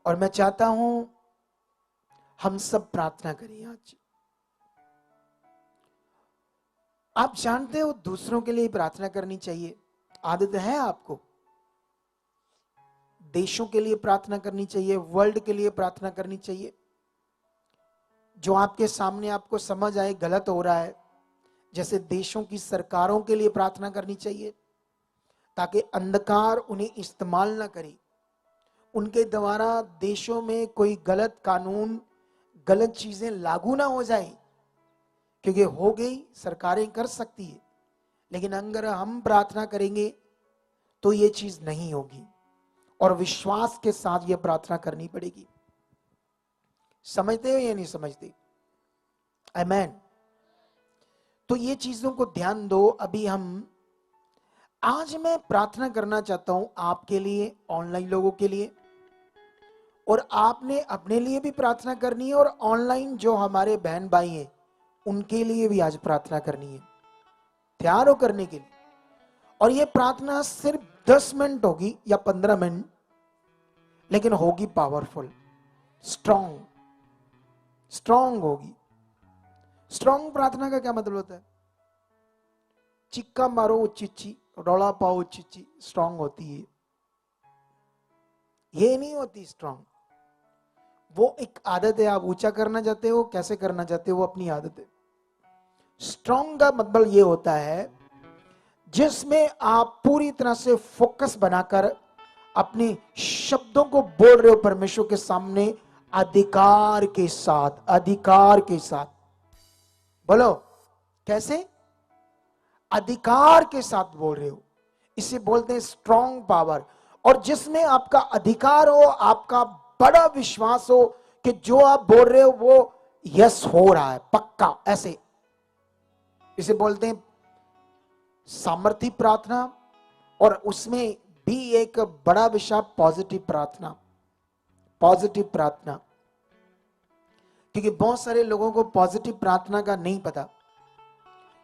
और मैं चाहता हूं हम सब प्रार्थना करें आज। आप जानते हो दूसरों के लिए प्रार्थना करनी चाहिए, आदत है आपको। देशों के लिए प्रार्थना करनी चाहिए, वर्ल्ड के लिए प्रार्थना करनी चाहिए। जो आपके सामने आपको समझ आए गलत हो रहा है, जैसे देशों की सरकारों के लिए प्रार्थना करनी चाहिए ताकि अंधकार उन्हें इस्तेमाल ना करे, उनके द्वारा देशों में कोई गलत कानून, गलत चीजें लागू ना हो जाए। क्योंकि हो गई, सरकारें कर सकती है, लेकिन अगर हम प्रार्थना करेंगे तो ये चीज नहीं होगी, और विश्वास के साथ ये प्रार्थना करनी पड़ेगी। समझते हो या नहीं समझते? आमेन। तो ये चीजों को ध्यान दो। अभी आज मैं प्रार्थना करना चाहता हूं आपके लिए, ऑनलाइन लोगों के लिए, और आपने अपने लिए भी प्रार्थना करनी है, और ऑनलाइन जो हमारे बहन भाई हैं उनके लिए भी आज प्रार्थना करनी है। तैयार हो करने के लिए? और ये प्रार्थना सिर्फ 10 मिनट होगी या 15 मिनट, लेकिन होगी पावरफुल, स्ट्रॉन्ग होगी। स्ट्रॉन्ग प्रार्थना का क्या मतलब होता है? चिक्का मारो उच्ची, रौला पाओ उच्ची, स्ट्रॉन्ग होती है। ये नहीं होती स्ट्रॉन्ग, वो एक आदत है। आप ऊंचा करना चाहते हो, कैसे करना चाहते हो, वो अपनी आदत है। स्ट्रॉन्ग का मतलब ये होता है जिसमें आप पूरी तरह से फोकस बनाकर अपने शब्दों को बोल रहे हो परमेश्वर के सामने, अधिकार के साथ। बोलो कैसे? अधिकार के साथ बोल रहे हो, इसे बोलते हैं स्ट्रॉन्ग पावर। और जिसमें आपका अधिकार हो, आपका बड़ा विश्वास हो कि जो आप बोल रहे हो वो यस हो रहा है, पक्का, ऐसे। इसे बोलते हैं सामर्थी प्रार्थना। और उसमें भी एक बड़ा विषय पॉजिटिव प्रार्थना। क्योंकि बहुत सारे लोगों को पॉजिटिव प्रार्थना का नहीं पता,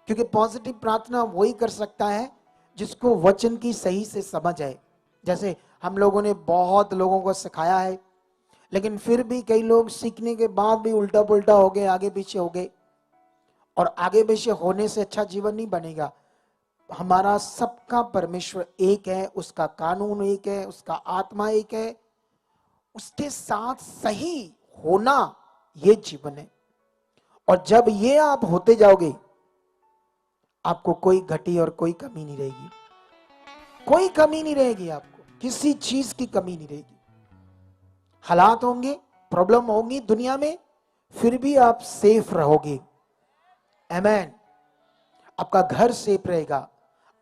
क्योंकि पॉजिटिव प्रार्थना वही कर सकता है जिसको वचन की सही से समझ आए। जैसे हम लोगों ने बहुत लोगों को सिखाया है, लेकिन फिर भी कई लोग सीखने के बाद भी उल्टा पुल्टा हो गए, आगे पीछे हो गए। और आगे पीछे होने से अच्छा जीवन नहीं बनेगा। हमारा सबका परमेश्वर एक है, उसका कानून एक है, उसका आत्मा एक है, उसके साथ सही होना ये जीवन है। और जब ये आप होते जाओगे, आपको कोई घटी और कोई कमी नहीं रहेगी। कोई कमी नहीं रहेगी, आपको किसी चीज की कमी नहीं रहेगी। हालात होंगे, प्रॉब्लम होंगी दुनिया में, फिर भी आप सेफ रहोगे। आमेन। आपका घर सेफ रहेगा,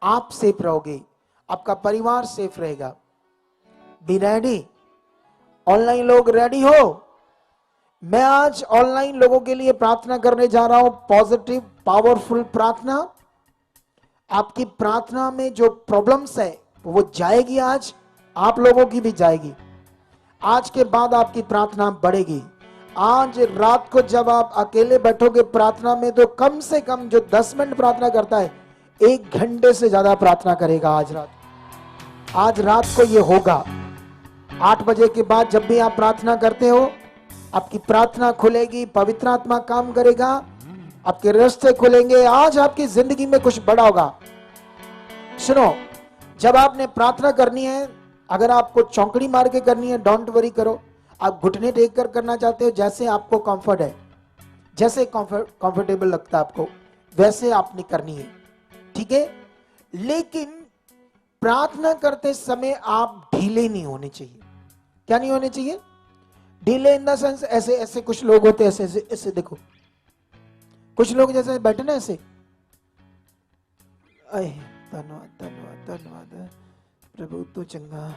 आप सेफ रहोगे, आपका परिवार सेफ रहेगा। Be ready. ऑनलाइन लोग रेडी हो? मैं आज ऑनलाइन लोगों के लिए प्रार्थना करने जा रहा हूं, पॉजिटिव पावरफुल प्रार्थना। आपकी प्रार्थना में जो प्रॉब्लम्स है वो जाएगी, आज आप लोगों की भी जाएगी। आज के बाद आपकी प्रार्थना बढ़ेगी। आज रात को जब आप अकेले बैठोगे प्रार्थना में, तो कम से कम जो 10 मिनट प्रार्थना करता है, 1 घंटे से ज्यादा प्रार्थना करेगा आज रात को ये होगा। 8 बजे के बाद जब भी आप प्रार्थना करते हो, आपकी प्रार्थना खुलेगी, पवित्र आत्मा काम करेगा, आपके रास्ते खुलेंगे, आज आपकी जिंदगी में कुछ बड़ा होगा। सुनो, जब आपने प्रार्थना करनी है, अगर आपको चौंकड़ी मार के करनी है, डोंट वरी करो। आप घुटने टेक कर करना चाहते हो, जैसे आपको कंफर्ट है, जैसे कंफर्टेबल लगता है आपको, वैसे आपने करनी है, ठीक है। लेकिन प्रार्थना करते समय आप ढीले नहीं होने चाहिए। क्या नहीं होने चाहिए? ढीले इन द सेंस, ऐसे ऐसे कुछ लोग होते हैं, ऐसे ऐसे ऐसे, देखो कुछ लोग जैसे बैठे ना ऐसे, धन्यवाद धन्यवाद धन्यवाद प्रभु, तू चंगा,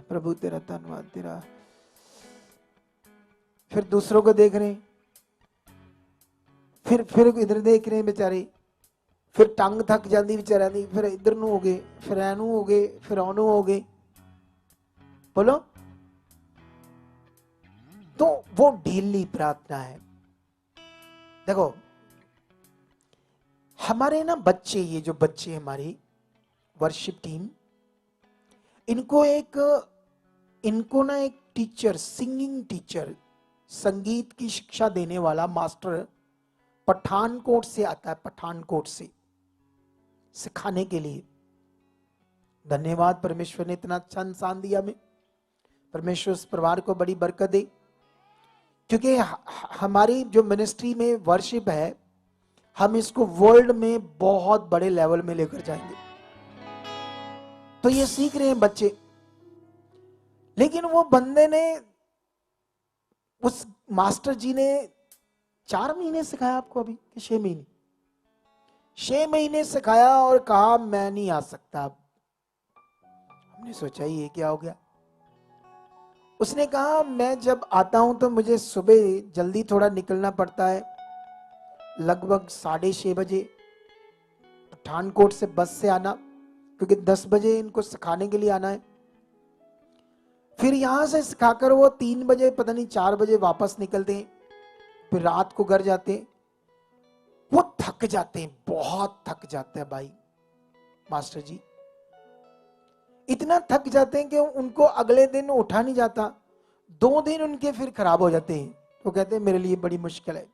प्रभु तेरा धन्यवाद तेरा। फिर दूसरों को देख रहे हैं, फिर इधर देख रहे हैं बेचारे, फिर टंग थक जाती बेचारा दी, फिर इधर नू हो गए, फिर एनू हो गए, फिर ओनू हो गए। बोलो, तो वो ढीली प्रार्थना है। देखो हमारे ना बच्चे, ये जो बच्चे हमारी वर्शिप टीम, इनको ना एक टीचर, सिंगिंग टीचर, संगीत की शिक्षा देने वाला मास्टर पठानकोट से आता है, पठानकोट से सिखाने के लिए। धन्यवाद, परमेश्वर ने इतना अच्छा इंसान दिया हमें। परमेश्वर उस परिवार को बड़ी बरकत दे, क्योंकि हमारी जो मिनिस्ट्री में वर्शिप है, हम इसको वर्ल्ड में बहुत बड़े लेवल में लेकर जाएंगे। तो ये सीख रहे हैं बच्चे। लेकिन वो बंदे ने, उस मास्टर जी ने 4 महीने सिखाया आपको अभी कि 6 महीने? 6 महीने सिखाया और कहा मैं नहीं आ सकता। अब हमने सोचा ये क्या हो गया। उसने कहा मैं जब आता हूं तो मुझे सुबह जल्दी थोड़ा निकलना पड़ता है, लगभग 6:30 बजे पठानकोट से बस से आना, क्योंकि 10 बजे इनको सिखाने के लिए आना है। फिर यहां से सिखाकर वो 3 बजे पता नहीं 4 बजे वापस निकलते हैं, फिर रात को घर जाते हैं। वो थक जाते हैं, बहुत थक जाते हैं भाई मास्टर जी, इतना थक जाते हैं कि उनको अगले दिन उठा नहीं जाता। 2 दिन उनके फिर खराब हो जाते हैं। वो कहते हैं मेरे लिए बड़ी मुश्किल है।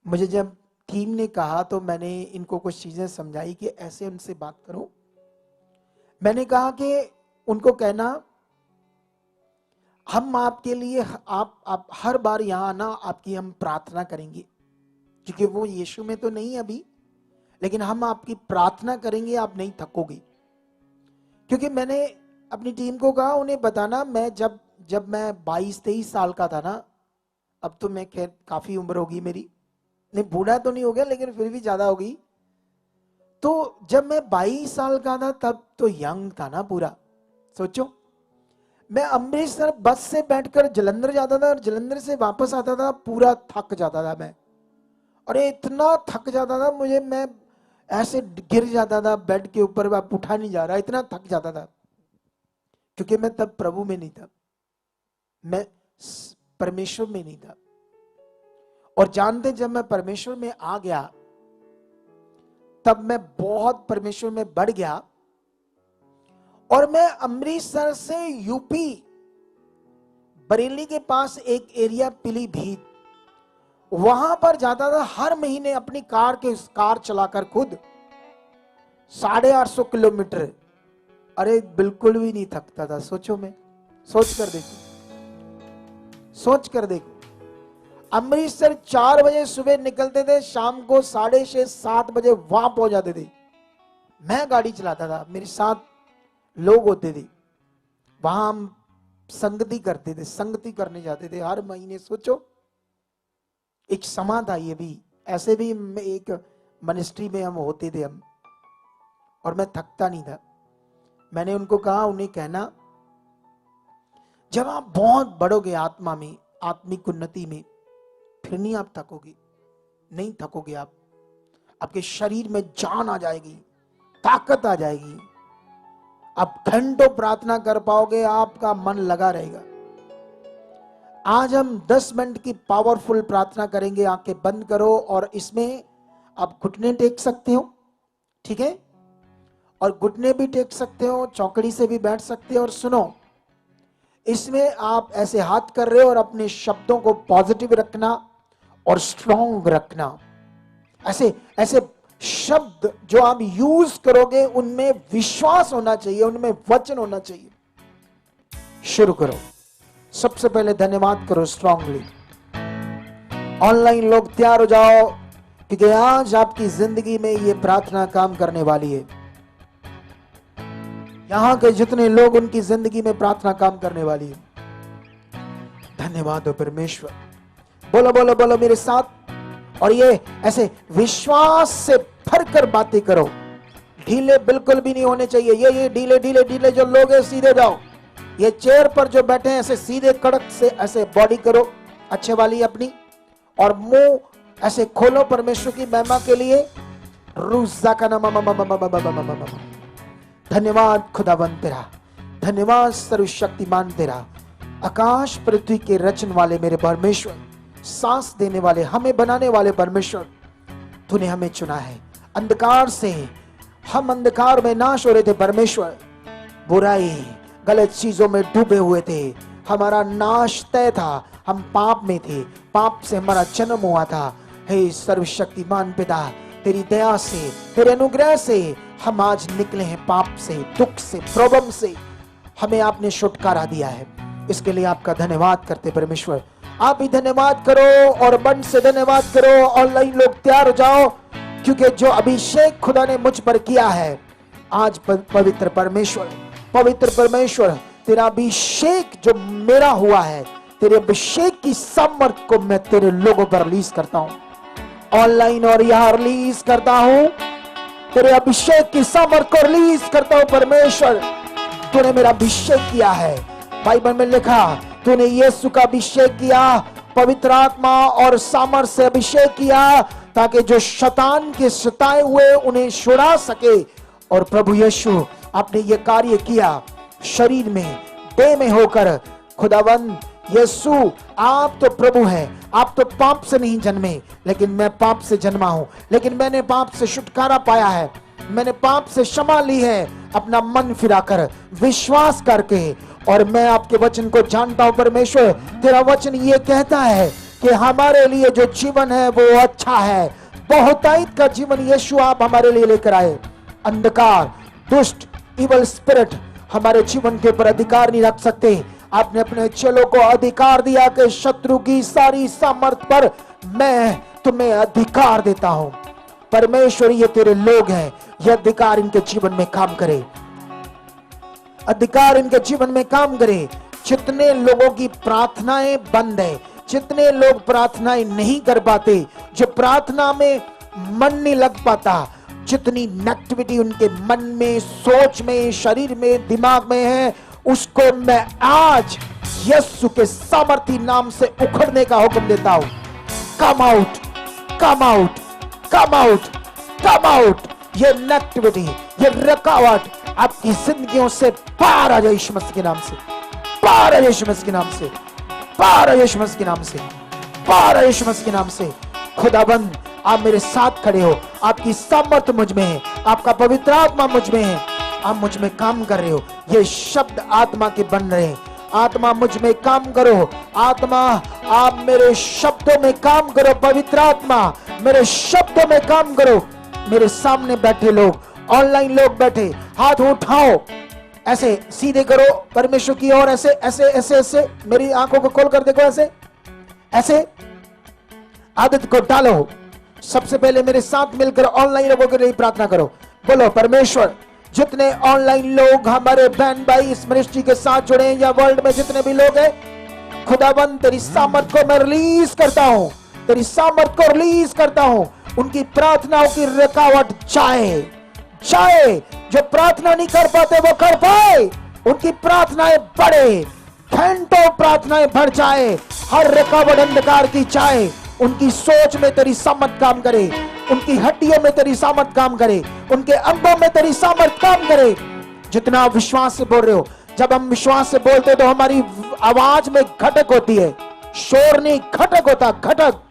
मुझे जब टीम ने कहा तो मैंने इनको कुछ चीजें समझाई कि ऐसे उनसे बात करो। मैंने कहा कि उनको कहना हम आपके लिए, आप हर बार यहां आना, आपकी हम प्रार्थना करेंगे, क्योंकि वो यीशु में तो नहीं अभी, लेकिन हम आपकी प्रार्थना करेंगे, आप नहीं थकोगे। क्योंकि मैंने अपनी टीम को कहा उन्हें बताना, मैं जब मैं 22-23 साल का था ना, अब तो मैं खैर काफी उम्र होगी मेरी, नहीं बूढ़ा तो नहीं हो गया लेकिन फिर भी ज्यादा हो गई। तो जब मैं 22 साल का था तब तो यंग था ना पूरा। सोचो, मैं अमृतसर बस से बैठकर जलंधर जाता था और जलंधर से वापस आता था, पूरा थक जाता था मैं। अरे इतना थक जाता था मुझे, मैं ऐसे गिर जाता था बेड के ऊपर, अब उठा नहीं जा रहा, इतना थक जाता था। क्योंकि मैं तब प्रभु में नहीं था, मैं परमेश्वर में नहीं था। और जानते जब मैं परमेश्वर में आ गया तब मैं बहुत परमेश्वर में बढ़ गया। और मैं अमृतसर से यूपी बरेली के पास एक एरिया पीलीभीत, वहां पर जाता था हर महीने अपनी कार चलाकर खुद 850 किलोमीटर। अरे बिल्कुल भी नहीं थकता था। सोचो, मैं सोच कर देखो, अमृतसर 4 बजे सुबह निकलते थे, शाम को 6:30-7 बजे वहां पहुंच जाते थे। मैं गाड़ी चलाता था, मेरे साथ लोग होते थे, वहां हम संगति करते थे, संगति करने जाते थे हर महीने। सोचो, एक समा था ये भी, ऐसे भी एक मिनिस्ट्री में हम होते थे हम, और मैं थकता नहीं था। मैंने उनको कहा, उन्हें कहना जब आप बहुत बढ़ोगे आत्मा में, आत्मिक उन्नति में, फिर नहीं आप थकोगे, नहीं थकोगे आप। आपके शरीर में जान आ जाएगी, ताकत आ जाएगी, आप घंटों प्रार्थना कर पाओगे, आपका मन लगा रहेगा। आज हम 10 मिनट की पावरफुल प्रार्थना करेंगे। आंखें बंद करो और इसमें आप घुटने टेक सकते हो, ठीक है, और घुटने भी टेक सकते हो, चौकड़ी से भी बैठ सकते हो। और सुनो, इसमें आप ऐसे हाथ कर रहे हो और अपने शब्दों को पॉजिटिव रखना और स्ट्रॉन्ग रखना। ऐसे ऐसे शब्द जो आप यूज करोगे उनमें विश्वास होना चाहिए, उनमें वचन होना चाहिए। शुरू करो। सबसे पहले धन्यवाद करो स्ट्रांगली। ऑनलाइन लोग तैयार हो जाओ, क्योंकि आज आपकी जिंदगी में ये प्रार्थना काम करने वाली है। यहां के जितने लोग, उनकी जिंदगी में प्रार्थना काम करने वाली है। धन्यवाद हो परमेश्वर। बोलो बोलो बोलो मेरे साथ। और ये ऐसे विश्वास से भरकर बातें करो। ढीले बिल्कुल भी नहीं होने चाहिए। ये ढीले ढीले ढीले जो लोग हैं, सीधे जाओ। ये चेयर पर जो बैठे हैं, ऐसे सीधे कड़क से ऐसे बॉडी करो अच्छे वाली अपनी, और मुंह ऐसे खोलो परमेश्वर की महिमा के लिए। रूजा का नाम। धन्यवाद खुदावन तेरा, धन्यवाद सर्वशक्तिमान तेरा, आकाश पृथ्वी के रचन वाले मेरे परमेश्वर, सांस देने वाले, हमें बनाने वाले परमेश्वर। तूने हमें चुना है। अंधकार से, हम अंधकार में नाश हो रहे थे परमेश्वर, बुराई गलत चीजों में डूबे हुए थे, हमारा नाश तय था, हम पाप में थे, पाप से हमारा जन्म हुआ था। हे सर्वशक्तिमान पिता, तेरी दया से, तेरे अनुग्रह से हम आज निकले हैं पाप से, दुख से, प्रॉब्लम से। हमें आपने छुटकारा दिया है, इसके लिए आपका धन्यवाद करते परमेश्वर। आप भी धन्यवाद करो और मन से धन्यवाद करो। ऑनलाइन लोग तैयार हो जाओ, क्योंकि जो अभिषेक खुदा ने मुझ पर किया है आज, पवित्र परमेश्वर तेरा अभिषेक जो मेरा हुआ है, तेरे अभिषेक की सामर्थ को मैं तेरे लोगों पर रिलीज करता हूं, ऑनलाइन और यहां रिलीज करता हूं। तेरे अभिषेक की सामर्थ को रिलीज करता हूं परमेश्वर। तूने मेरा अभिषेक किया है, बाइबल में लिखा, तूने यीशु का अभिषेक किया, पवित्र आत्मा और सामर्थ से अभिषेक किया, ताकि जो शैतान के सताए हुए उन्हें छुड़ा सके। और प्रभु यीशु आपने ये कार्य किया शरीर में, देह में होकर। खुदावंद यीशु, आप तो प्रभु हैं, आप तो पाप से नहीं जन्मे, लेकिन मैं पाप से जन्मा हूं, लेकिन मैंने पाप से छुटकारा पाया है, मैंने पाप से क्षमा ली है, अपना मन फिराकर, विश्वास करके। और मैं आपके वचन को जानता हूं परमेश्वर, तेरा वचन ये कहता है कि हमारे लिए जो जीवन है वो अच्छा है, बहुतायत का जीवन यीशु आप हमारे लिए लेकर आए। अंधकार, दुष्ट, इवल स्पिरिट हमारे जीवन के ऊपर अधिकार नहीं रख सकते। आपने अपने चेलों को अधिकार दिया कि शत्रु की सारी सामर्थ पर मैं तुम्हें अधिकार देता हूं। परमेश्वर, ये तेरे लोग हैं, ये अधिकार इनके जीवन में काम करे, अधिकार इनके जीवन में काम करे। जितने लोगों की प्रार्थनाएं बंद है, जितने लोग प्रार्थनाएं नहीं कर पाते, जो प्रार्थना में मन नहीं लग पाता, जितनी नेगेटिविटी उनके मन में, सोच में, शरीर में, दिमाग में है, उसको मैं आज यीशु के सामर्थी नाम से उखड़ने का हुक्म देता हूं। Come out, come out, come out, come out. ये नेगेटिविटी, ये रुकावट आपकी जिंदगियों से पार आ जाए यीशु मसीह के नाम से, पार आ यीशु मसीह के नाम से, पार आ यीशु मसीह के नाम से, पार आ यीशु मसीह के नाम से। खुदाबंद, आप मेरे साथ खड़े हो, आपकी सामर्थ मुझ में है, आपका पवित्र आत्मा मुझ में है, आप मुझ में काम कर रहे हो। ये शब्द आत्मा के बन रहे हैं। आत्मा मुझ में काम करो, आत्मा आप मेरे शब्दों में काम करो, पवित्र आत्मा मेरे शब्दों में काम करो। मेरे सामने बैठे लोग, ऑनलाइन लोग बैठे, हाथ उठाओ, ऐसे सीधे करो परमेश्वर की ओर, ऐसे ऐसे ऐसे ऐसे, मेरी आंखों को खोल कर देखो, ऐसे ऐसे आदत को डालो। सबसे पहले मेरे साथ मिलकर ऑनलाइन लोगों के लिए प्रार्थना करो। बोलो, परमेश्वर, जितने ऑनलाइन लोग हमारे बहन भाई इस मिनिस्ट्री के साथ जुड़े हैं, या वर्ल्ड में जितने भी लोग हैं, खुदाबंद तेरी सामर्थ को मैं रिलीज करता हूं, तेरी सामर्थ को रिलीज करता हूं। उनकी प्रार्थनाओं की रुकावट जाए, जाए। जो प्रार्थना नहीं कर पाते वो कर पाए, उनकी प्रार्थनाएं बढ़े, घंटों प्रार्थनाएं बढ़ जाए, हर रुकावट अंधकार की जाए। उनकी सोच में तेरी सामर्थ काम करे, उनकी हड्डियों में तेरी सामर्थ काम करे, उनके अंगों में तेरी सामर्थ काम करे। जितना आप विश्वास से बोल रहे हो, जब हम विश्वास से बोलते हैं तो हमारी आवाज में खटक होती है, शोर नहीं, खटक होता, खटक,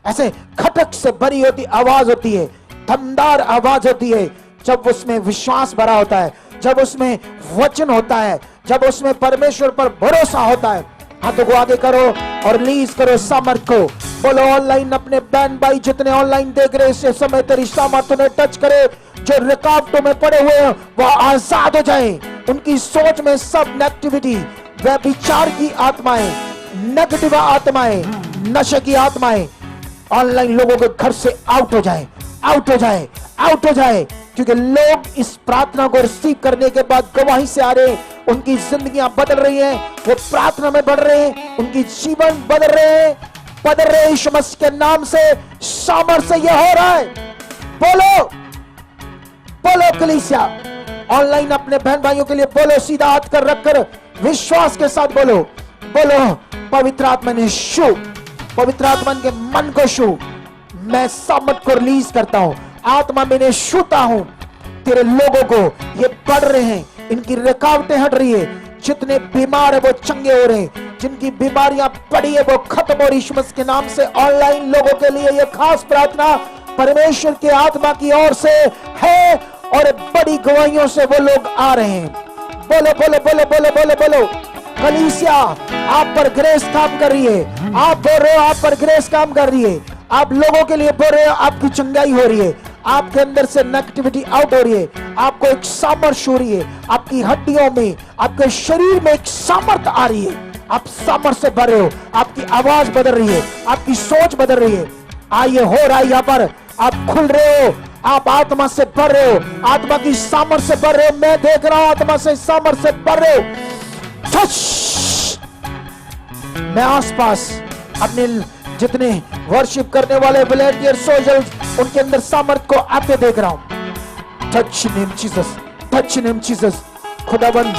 ऐसे खटक से भरी होती आवाज होती है, दमदार आवाज होती है। जब उसमें विश्वास भरा होता है, जब उसमें वचन होता है, जब उसमें परमेश्वर पर भरोसा होता है। हाथों को आगे करो और रिलीज करो सामर्थ को। बोलो, ऑनलाइन अपने बहन भाई जितने ऑनलाइन देख रहे, इस समय तेरी सामर्थ उन्हें टच करे। जो रुकावटों में पड़े हुए हैं वो आजाद हो जाए। उनकी सोच में सब नेगेटिविटी, व्यभिचार की आत्माएं, नेगेटिव आत्माएं, नशे की आत्माएं ऑनलाइन लोगों के घर से आउट हो जाए, आउट हो जाए, आउट हो जाए। क्योंकि लोग इस प्रार्थना को रिसीव करने के बाद गवाही से आ रहे हैं, उनकी जिंदगियां बदल रही हैं, वो प्रार्थना में बढ़ रहे हैं, उनकी जीवन बदल रहे हैं, बदल रहे हैं यीशु मसीह के नाम से, सामर्थ से यह हो रहा है। बोलो, बोलो कलीसिया, ऑनलाइन अपने बहन भाइयों के लिए बोलो, सीधा हाथ कर रखकर विश्वास के साथ बोलो, बोलो, पवित्र आत्मा ने छू, पवित्र आत्मा के मन को छू, मैं सामर्थ को रिलीज करता हूं, आत्मा में छूता हूं। तेरे लोगों को ये बढ़ रहे हैं, इनकी रुकावटें हट रही है, जितने बीमार है वो चंगे हो रहे हैं, जिनकी बीमारियां पड़ी है वो खत्म हो रही यीशु मसीह के नाम से। ऑनलाइन लोगों के लिए ये खास प्रार्थना परमेश्वर के आत्मा की ओर से है और बड़ी गवाहियों से वो लोग आ रहे हैं, बोलो बोलो बोलो बोलो बोलो बोलो। कलीसिया आप पर ग्रेस काम कर रही है। आप बोल रहे हो आप पर ग्रेस काम कर रही है। आप लोगों के लिए बोल रहे हो आपकी चंगाई हो रही है। आपके अंदर से नेगेटिविटी आउट हो रही है। आपको एक सामर्थ्य हो रही है। आपकी हड्डियों में, आपके शरीर में एक सामर्थ्य आ रही है। आप सामर्थ्य से भर रहे हो। आपकी आवाज बदल रही है। आपकी सोच बदल रही है। आइए हो रहा है यहाँ पर। आप खुल रहे हो। आप आत्मा से भर रहे हो। आत्मा की सामर्थ्य से भर रहे हो। मैं देख रहा हूं आत्मा से सामर्थ्य से भर रहे हो। मैं आसपास अपने जितने वर्शिप करने वाले वॉलंटियर सोल्जर्स उनके अंदर सामर्थ्य को आते देख रहा हूं। Touch name Jesus, touch name Jesus. खुदाबंद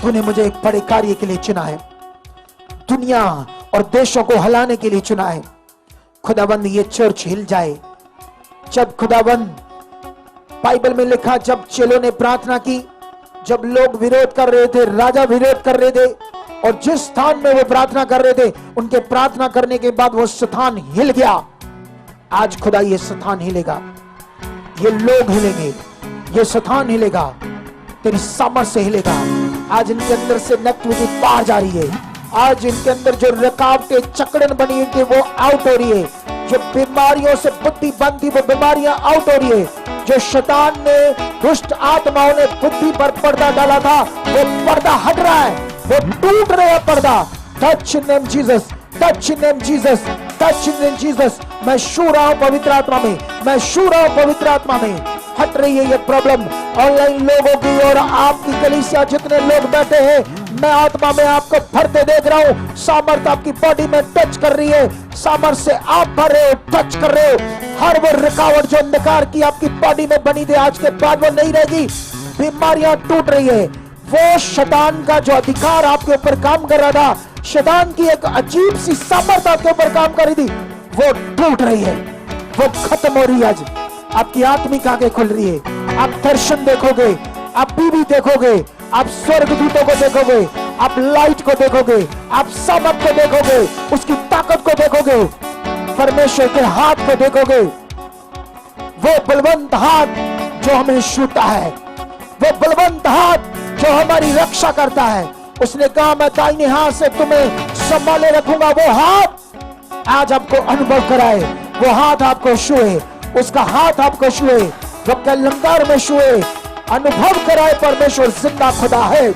तूने मुझे एक बड़े कार्य के लिए चुना है। दुनिया और देशों को हिलाने के लिए चुना है। खुदाबंद ये चर्च हिल जाए। जब खुदाबंद बाइबल में लिखा, जब चेलों ने प्रार्थना की, जब लोग विरोध कर रहे थे, राजा विरोध कर रहे थे, और जिस स्थान में वो प्रार्थना कर रहे थे, उनके प्रार्थना करने के बाद वो स्थान हिल गया। आज खुदा ये स्थान हिलेगा। ये लोग हिलेंगे। ये स्थान हिलेगा। तेरी सामर्थ्य से हिलेगा। आज इनके अंदर से नेगेटिविटी बाहर जा रही है। आज इनके अंदर जो रुकावटें चकड़न बनी थी वो आउट हो रही है। जो बीमारियों से बुद्धि बंद थी वो बीमारियां आउट हो रही है। जो शैतान ने, दुष्ट आत्माओं ने बुद्धि पर पर्दा डाला था, वो पर्दा हट रहा है। वो टूट रहा है पर्दा। Touch name Jesus, touch name Jesus, touch name Jesus. मैं छू रहा हूं पवित्र आत्मा में। मैं छू रहा हूं पवित्र आत्मा में। हट रही है ये प्रॉब्लम ऑनलाइन लोगों की और आपकी कलीसिया जितने लोग बैठे हैं, मैं आत्मा में आपको भरते देख रहा हूं। सामर्थ आपकी बॉडी में टच कर रही है। सामर्थ से आप भर रहे हो, टच कर रहे हो। हर वो रुकावट जो अंधकार की आपकी बॉडी में बनी थी, आज के बाद वो नहीं रहेगी। बीमारियां टूट रही है। वो शैतान का जो अधिकार आपके ऊपर काम कर रहा था, शैतान की एक अजीब सी सामर्थ आपके ऊपर काम कर रही थी, वो टूट रही है। वो खत्म हो रही है। आज आपकी आत्मिक आंखें खुल रही है। आप दर्शन देखोगे, आप बीवी देखोगे, आप स्वर्गदूतों को देखोगे, आप लाइट को देखोगे, आप सामर्थ को देखोगे, उसकी ताकत को देखोगे, परमेश्वर के हाथ को देखोगे। वो बलवंत हाथ जो हमें छूता है, वो बलवंत हाथ जो हमारी रक्षा करता है। उसने कहा मैं दाहिने हाथ से तुम्हें संभाले रखूंगा। वो हाथ आज आपको अनुभव कराए। वो हाथ आपको छुए। उसका हाथ आपको छुए। वो कलंकार में छुए। अनुभव कराए परमेश्वर जिंदा खुदा है।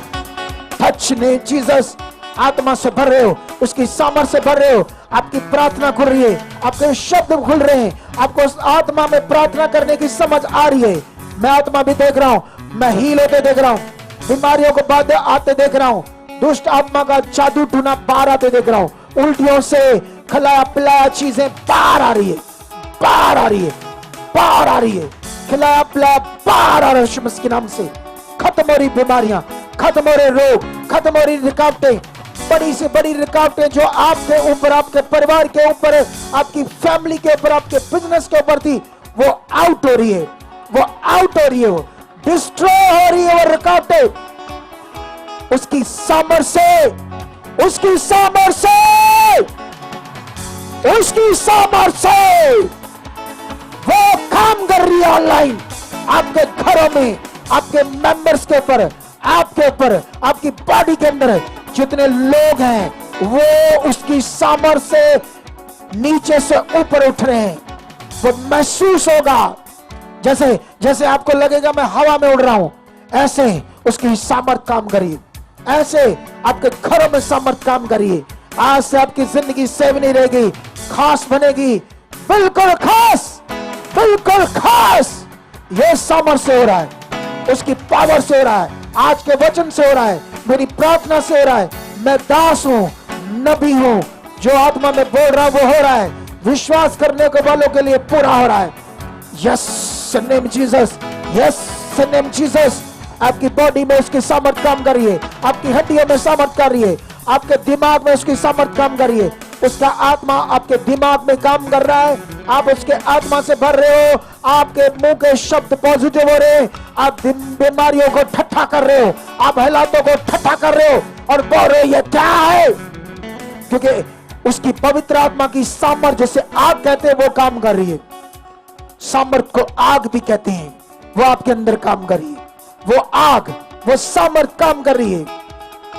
टच ने जीसस। आत्मा से भर रहे हो, उसकी सामर्थ्य से भर रहे हो। आपकी प्रार्थना खुल रही है। आपके शब्द खुल रहे हैं। आपको उस आत्मा में प्रार्थना करने की समझ आ रही है। मैं आत्मा भी देख रहा हूं। मैं हील होते देख रहा हूं। बीमारियों को बाधे आते देख रहा हूं। दुष्ट आत्मा का जादू टूना बाहर आते देख रहा हूं। उल्टियों से खिलाया पिलाया चीजें बाहर आ रही है। बाहर आ रही है। बाहर आ रही है। खिलाया पिलाया बाहर आ रहा है। के नाम से खत्म हो रही बीमारियां, खत्म हो रहे रोग, खत्म हो रही रुकावटें, बड़ी से बड़ी रुकावटें जो आपके ऊपर, आपके परिवार के ऊपर, आपकी फैमिली के ऊपर, आपके बिजनेस के ऊपर थी, वो आउट हो रही है। वो आउट हो रही है। वो डिस्ट्रॉय हो रही है। वो रुकावटें उसकी सामर्थ्य से, उसकी सामर्थ्य से, उसकी सामर्थ्य से वो काम कर रही है। ऑनलाइन आपके घरों में, आपके मेंबर्स के ऊपर, आपके ऊपर, आपकी बॉडी के अंदर जितने लोग हैं, वो उसकी सामर्थ्य से नीचे से ऊपर उठ रहे हैं। वो महसूस होगा जैसे जैसे आपको लगेगा मैं हवा में उड़ रहा हूं, ऐसे उसकी सामर्थ्य काम करिए। ऐसे आपके घरों में सामर्थ्य काम करिए। आज से आपकी जिंदगी सेव नहीं रहेगी, खास बनेगी। बिल्कुल खास, बिल्कुल खास। ये सामर्थ्य से हो रहा है, उसकी पावर से हो रहा है, आज के वचन से हो रहा है, मेरी प्रार्थना से हो रहा है। मैं दास हूं, नबी हूं। जो आत्मा में बोल रहा वो हो रहा है। विश्वास करने के वालों के लिए पूरा हो रहा है। Yes name Jesus, yes name Jesus. आपकी बॉडी में उसकी सामर्थ्य काम कर रही है। आपकी हड्डियों में सामर्थ्य कर रही है। आपके दिमाग में उसकी सामर्थ्य काम कर रही है। उसका आत्मा आपके दिमाग में काम कर रहा है। आप उसके आत्मा से भर रहे हो। आपके मुंह के शब्द पॉजिटिव हो रहे हैं। आप बीमारियों को ठट्ठा कर रहे हो। आप हालातों को ठट्ठा कर रहे हो और बोल रहे हो ये क्या है, क्योंकि उसकी पवित्र आत्मा की सामर्थ्य, जैसे आग कहते हैं, वो काम कर रही है। सामर्थ्य को आग भी कहते हैं। वो आपके अंदर काम कर रही है। वो आग वो सामर्थ काम कर रही है।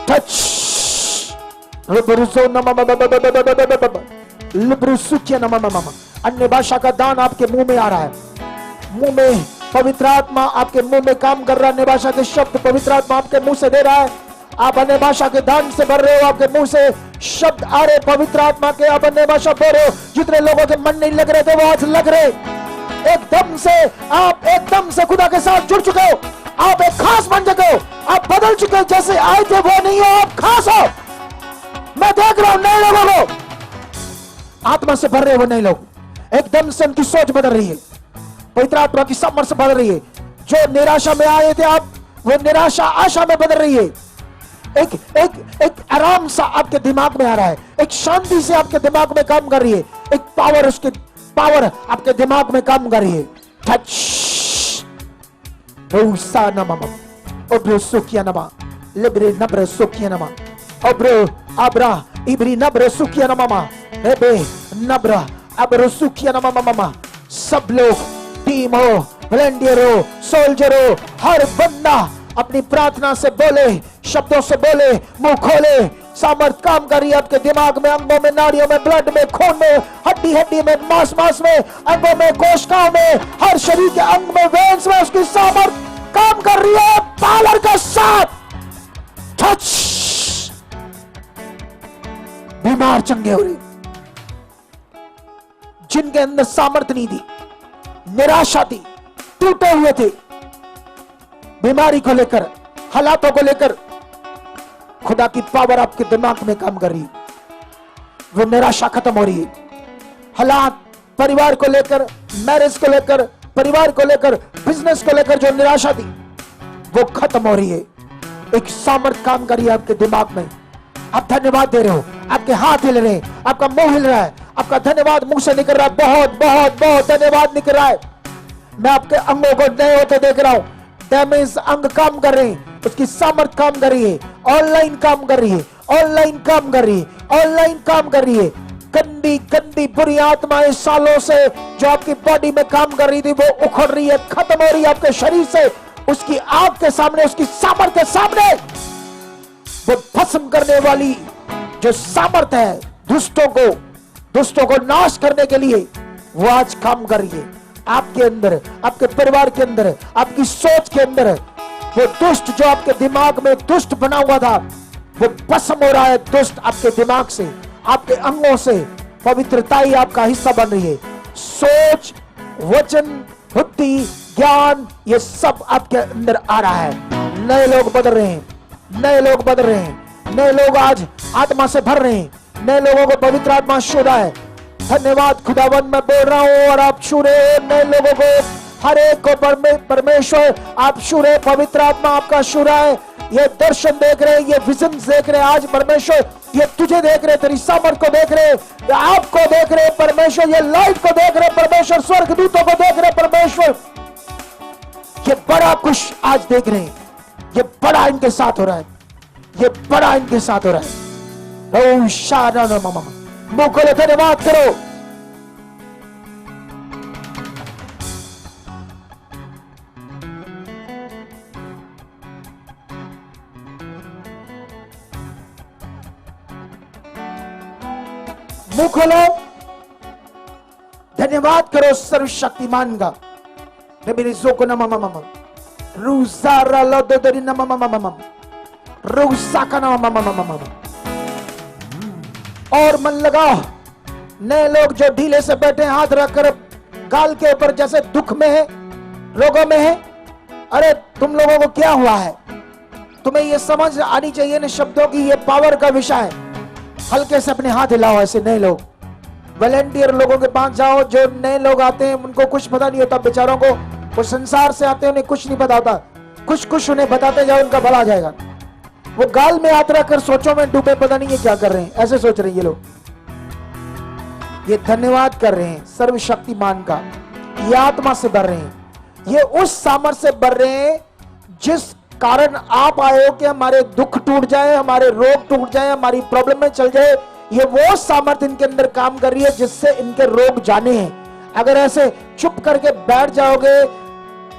टच अन्य भाषा का दान आपके मुंह में आ रहा है, मुंह में पवित्र आत्मा आपके मुंह में काम कर रहा है। अन्य भाषा के शब्द पवित्र आत्मा आपके मुंह से दे रहा है। आप अन्य भाषा के दान से भर रहे हो, आपके मुंह से शब्द आ रहे पवित्र आत्मा के, आप अन्य भाषा बोल रहे हो। जितने लोगों के मन नहीं लग रहे थे वो आज लग रहे। एकदम से आप एकदम से खुदा के साथ जुड़ चुके हो, आप एक खास बन चुके हो, आप बदल चुके हो। जैसे आए थे वो नहीं हो, आप खास हो। मैं देख रहा हूं नए लोगों को आत्मा से भर रहे वो नए लोग, एकदम से उनकी सोच बदल रही है, पवित्र आत्मा की सामर्थ से बदल रही है। जो निराशा में आए थे आप, वो निराशा आशा में बदल रही है। एक एक एक आराम सा आपके दिमाग में आ रहा है, एक शांति से आपके दिमाग में काम कर रही है, एक पावर, उसकी पावर आपके दिमाग में काम कर रही है। टच रोसा नमा ओब्रो सुकिया नमा लिब्रे नब्रे सुकिया नमा ओब्रो आब्रा इब्री नब्रे सुकिया नमा रेबे नब्रा अब्रो सुकिया नमा नमा। सब लोग टीम हो, वॉलंटियर हो, सोल्जर हो, हर बंदा अपनी प्रार्थना से बोले, शब्दों से बोले, मुंह खोले। सामर्थ काम कर रही है आपके दिमाग में, अंगों में, नाड़ियों में, ब्लड में, खून में, हड्डी हड्डी में, मांस मांस में, अंगों में, कोशिकाओं में, हर शरीर के अंग में, वेन्स में उसकी सामर्थ काम कर रही है पावर के साथ। टच बीमार चंगे हो रहे, जिनके अंदर सामर्थ नहीं थी, निराशा थी, टूटे हुए थे बीमारी को लेकर, हालातों को लेकर, खुदा की पावर आपके दिमाग में काम कर रही है। वो निराशा खत्म हो रही है। हालात परिवार को लेकर, मैरिज को लेकर, परिवार को लेकर, बिजनेस को लेकर जो निराशा थी वो खत्म हो रही है। एक सामर्थ काम कर रही है आपके दिमाग में। आप धन्यवाद दे रहे हो, आपके हाथ हिल रहे हैं, आपका मुंह हिल रहा है, आपका धन्यवाद मुंह से निकल रहा है। बहुत बहुत बहुत धन्यवाद निकल रहा है। मैं आपके अंगों को नए होते देख रहा हूं। डैमेज अंग काम कर रहे हैं, उसकी सामर्थ काम कर रही है, ऑनलाइन काम कर रही है, ऑनलाइन काम कर रही है, ऑनलाइन काम कर रही है। गंदी गंदी बुरी आत्माएं सालों से जो आपकी बॉडी में काम कर रही थी वो उखड़ रही है, खत्म हो रही है आपके शरीर से। उसकी आग के सामने, उसकी सामर्थ के सामने वो भस्म करने वाली जो सामर्थ है दुष्टों को नाश करने के लिए, वो आज काम कर रही है आपके अंदर, आपके परिवार के अंदर, आपकी सोच के अंदर। वो दुष्ट जो आपके दिमाग में दुष्ट बना हुआ था वो भस्म हो रहा है। दुष्ट आपके दिमाग से, आपके अंगों से, पवित्रता ही आपका हिस्सा बन रही है। सोच, वचन, बुद्धि, ज्ञान, ये सब आपके अंदर आ रहा है। नए लोग बदल रहे हैं, नए लोग बदल रहे हैं, नए लोग आज आत्मा से भर रहे हैं, नए लोगों को पवित्र आत्मा छू रहा है। धन्यवाद खुदावन, मैं बोल रहा हूं और आप छू रहे हो नए लोगों को, हर एक को परमेश्वर आप छू रहे, पवित्र आत्मा आपका छू रहा है। ये दर्शन देख रहे हैं, ये विजन देख रहे हैं आज परमेश्वर, ये तुझे देख रहे, तेरी सामर्थ को देख रहे, आपको देख रहे परमेश्वर, ये लाइट को देख रहे परमेश्वर, स्वर्गदूतों को देख रहे परमेश्वर। ये बड़ा कुछ आज देख रहे हैं, ये बड़ा इनके साथ हो रहा है, ये बड़ा इनके साथ हो रहा है। ओम शाना मामा मुंह खोलो, धन्यवाद करो। मुंह खोलो, धन्यवाद करो सर्वशक्तिमान का। मेरी जोको न मामा मामा रूसारा लोदोदरी न मामा मामा मामा रूसाका न मामा मामा मामा। और मन लगाओ, नए लोग जो ढीले से बैठे हाथ रखकर गाल के ऊपर, जैसे दुख में है, रोगों में है। अरे तुम लोगों को क्या हुआ है? तुम्हें ये समझ आनी चाहिए ना शब्दों की, ये पावर का विषय है। हल्के से अपने हाथ हिलाओ। ऐसे नए लोग, वॉलंटियर लोगों के पास जाओ। जो नए लोग आते हैं उनको कुछ पता नहीं होता बेचारों को, वो संसार से आते हैं, उन्हें कुछ नहीं पता होता। कुछ उन्हें बताते जाओ, उनका भला जाएगा। वो गाल में हाथ रखकर सोचो में डूबे, पता नहीं ये क्या कर रहे हैं, ऐसे सोच रहे हैं ये लोग। ये धन्यवाद कर रहे हैं सर्वशक्तिमान का, ये आत्मा से भर रहे हैं, ये उस सामर्थ से भर रहे हैं जिस कारण आप आए हो कि हमारे दुख टूट जाए, हमारे रोग टूट जाए, हमारी प्रॉब्लम में चल जाए। ये वो सामर्थ इनके अंदर काम कर रही है जिससे इनके रोग जाने हैं। अगर ऐसे चुप करके बैठ जाओगे,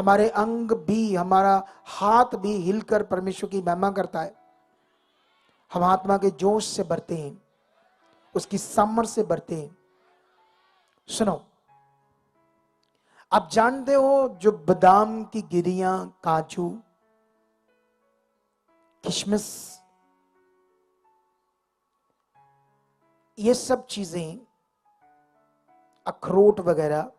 हमारे अंग भी, हमारा हाथ भी हिलकर परमेश्वर की महिमा करता है। हम आत्मा के जोश से भरते हैं, उसकी सामर्थ्य से भरते हैं। सुनो, आप जानते हो जो बादाम की गिरियां, काजू, किशमिश, ये सब चीजें, अखरोट वगैरह,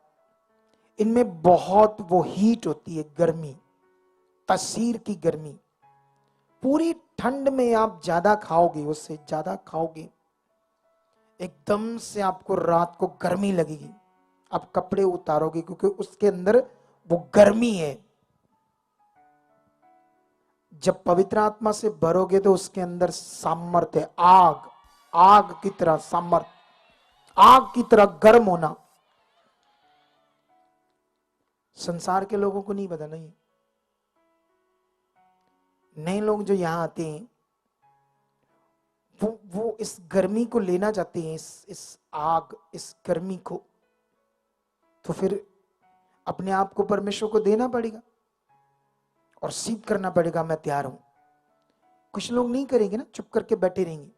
इनमें बहुत वो हीट होती है, गर्मी, तासीर की गर्मी। पूरी ठंड में आप ज्यादा खाओगे, उससे ज्यादा खाओगे, एकदम से आपको रात को गर्मी लगेगी, आप कपड़े उतारोगे, क्योंकि उसके अंदर वो गर्मी है। जब पवित्र आत्मा से भरोगे तो उसके अंदर सामर्थ्य है, आग, आग की तरह सामर्थ्य, आग की तरह गर्म होना। संसार के लोगों को नहीं पता। नहीं, नए लोग जो यहां आते हैं वो इस गर्मी को लेना चाहते हैं, इस आग, इस गर्मी को। तो फिर अपने आप को परमेश्वर को देना पड़ेगा और सिद्ध करना पड़ेगा, मैं तैयार हूं। कुछ लोग नहीं करेंगे ना, चुप करके बैठे रहेंगे,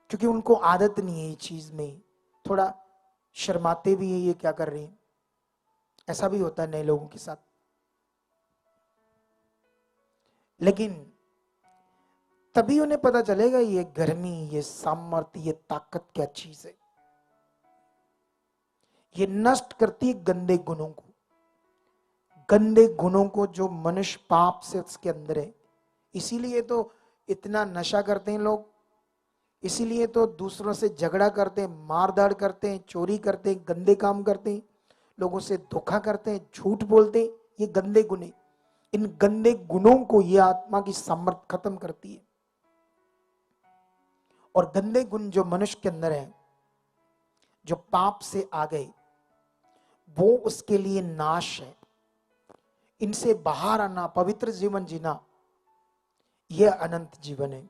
क्योंकि उनको आदत नहीं है ये चीज में, थोड़ा शर्माते भी है, ये क्या कर रहे हैं। ऐसा भी होता है नए लोगों के साथ। लेकिन तभी उन्हें पता चलेगा ये गर्मी, ये सामर्थ्य, ये ताकत क्या चीज है। ये नष्ट करती है गंदे गुणों को, गंदे गुणों को जो मनुष्य पाप से उसके अंदर है। इसीलिए तो इतना नशा करते हैं लोग, इसीलिए तो दूसरों से झगड़ा करते हैं, मारधाड़ करते हैं, चोरी करते हैं, गंदे काम करते हैं, लोगों से धोखा करते हैं, झूठ बोलते हैं। ये गंदे गुण हैं। इन गंदे गुणों को ये आत्मा की सामर्थ खत्म करती है। और गंदे गुण जो मनुष्य के अंदर है, जो पाप से आ गए, वो उसके लिए नाश है। इनसे बाहर आना, पवित्र जीवन जीना, यह अनंत जीवन है।